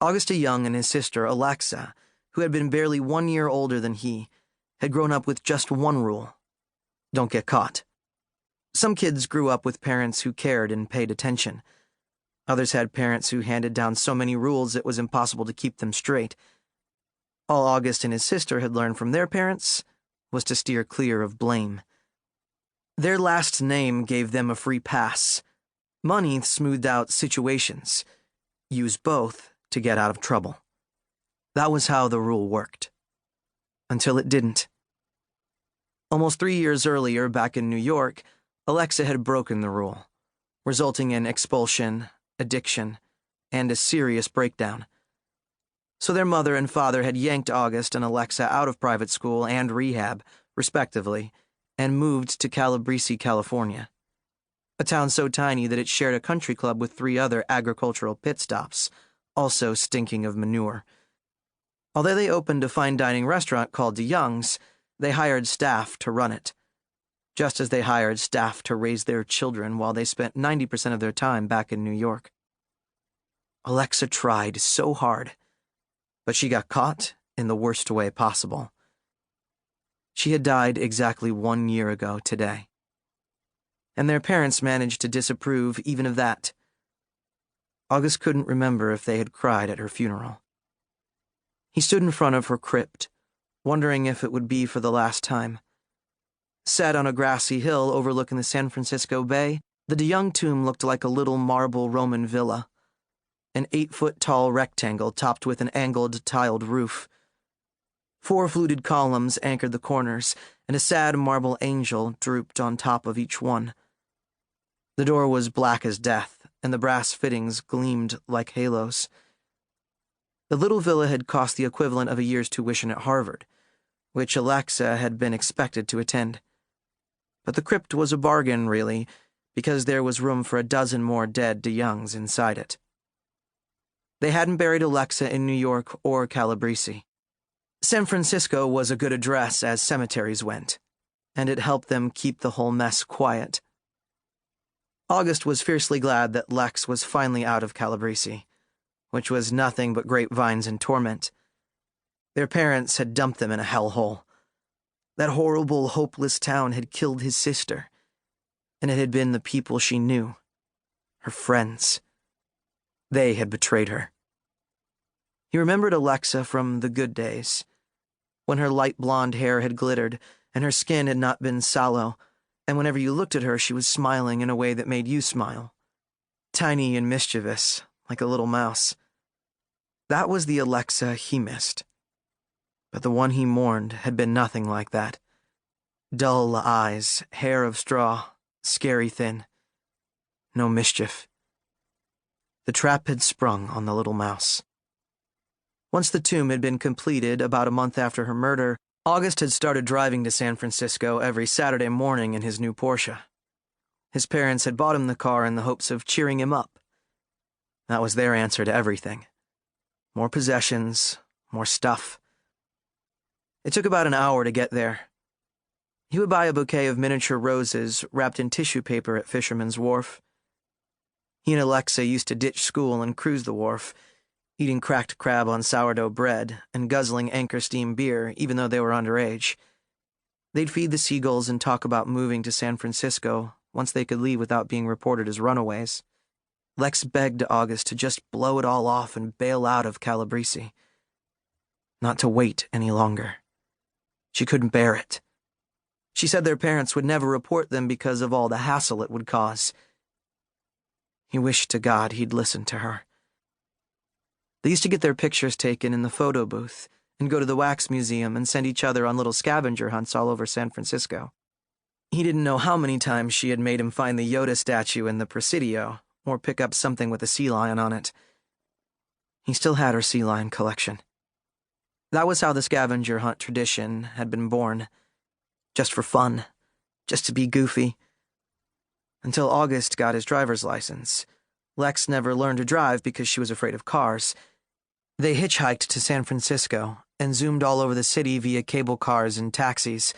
August Young and his sister, Alexa, who had been barely 1 year older than he, had grown up with just one rule: don't get caught. Some kids grew up with parents who cared and paid attention. Others had parents who handed down so many rules it was impossible to keep them straight. All August and his sister had learned from their parents was to steer clear of blame. Their last name gave them a free pass. Money smoothed out situations. Use both to get out of trouble. That was how the rule worked. Until it didn't. Almost 3 years earlier, back in New York, Alexa had broken the rule, resulting in expulsion, addiction, and a serious breakdown. So their mother and father had yanked August and Alexa out of private school and rehab, respectively, and moved to Calabrese, California, a town so tiny that it shared a country club with 3 other agricultural pit stops, also stinking of manure. Although they opened a fine dining restaurant called DeYoung's, they hired staff to run it, just as they hired staff to raise their children while they spent 90% of their time back in New York. Alexa tried so hard, but she got caught in the worst way possible. She had died exactly 1 year ago today, and their parents managed to disapprove even of that. August couldn't remember if they had cried at her funeral. He stood in front of her crypt, wondering if it would be for the last time. Set on a grassy hill overlooking the San Francisco Bay, the DeYoung tomb looked like a little marble Roman villa, an 8-foot-tall rectangle topped with an angled, tiled roof. 4 fluted columns anchored the corners, and a sad marble angel drooped on top of each one. The door was black as death, and the brass fittings gleamed like halos. The little villa had cost the equivalent of a year's tuition at Harvard, which Alexa had been expected to attend. But the crypt was a bargain, really, because there was room for a dozen more dead DeYoungs inside it. They hadn't buried Alexa in New York or Calabrese. San Francisco was a good address as cemeteries went, and it helped them keep the whole mess quiet. August was fiercely glad that Lex was finally out of Calabrese, which was nothing but grapevines and torment. Their parents had dumped them in a hellhole. That horrible, hopeless town had killed his sister, and it had been the people she knew, her friends. They had betrayed her. He remembered Alexa from the good days, when her light blonde hair had glittered and her skin had not been sallow, and whenever you looked at her she was smiling in a way that made you smile. Tiny and mischievous, like a little mouse. That was the Alexa he missed. But the one he mourned had been nothing like that. Dull eyes, hair of straw, scary thin. No mischief. The trap had sprung on the little mouse. Once the tomb had been completed about a month after her murder, August had started driving to San Francisco every Saturday morning in his new Porsche. His parents had bought him the car in the hopes of cheering him up. That was their answer to everything. More possessions, more stuff. It took about an hour to get there. He would buy a bouquet of miniature roses wrapped in tissue paper at Fisherman's Wharf. He and Alexa used to ditch school and cruise the wharf, eating cracked crab on sourdough bread and guzzling Anchor Steam beer, even though they were underage. They'd feed the seagulls and talk about moving to San Francisco once they could leave without being reported as runaways. Lex begged August to just blow it all off and bail out of Calabrese. Not to wait any longer. She couldn't bear it. She said their parents would never report them because of all the hassle it would cause. He wished to God he'd listened to her. They used to get their pictures taken in the photo booth and go to the wax museum and send each other on little scavenger hunts all over San Francisco. He didn't know how many times she had made him find the Yoda statue in the Presidio or pick up something with a sea lion on it. He still had her sea lion collection. That was how the scavenger hunt tradition had been born. Just for fun. Just to be goofy. Until August got his driver's license. Lex never learned to drive because she was afraid of cars. They hitchhiked to San Francisco and zoomed all over the city via cable cars and taxis.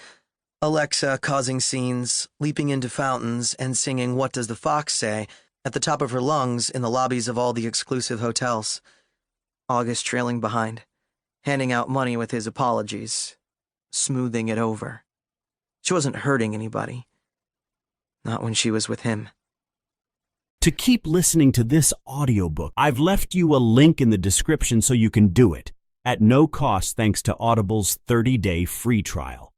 Alexa causing scenes, leaping into fountains, and singing "What Does the Fox Say" at the top of her lungs in the lobbies of all the exclusive hotels. August trailing behind, handing out money with his apologies, smoothing it over. She wasn't hurting anybody. Not when she was with him. To keep listening to this audiobook, I've left you a link in the description so you can do it, at no cost thanks to Audible's 30-day free trial.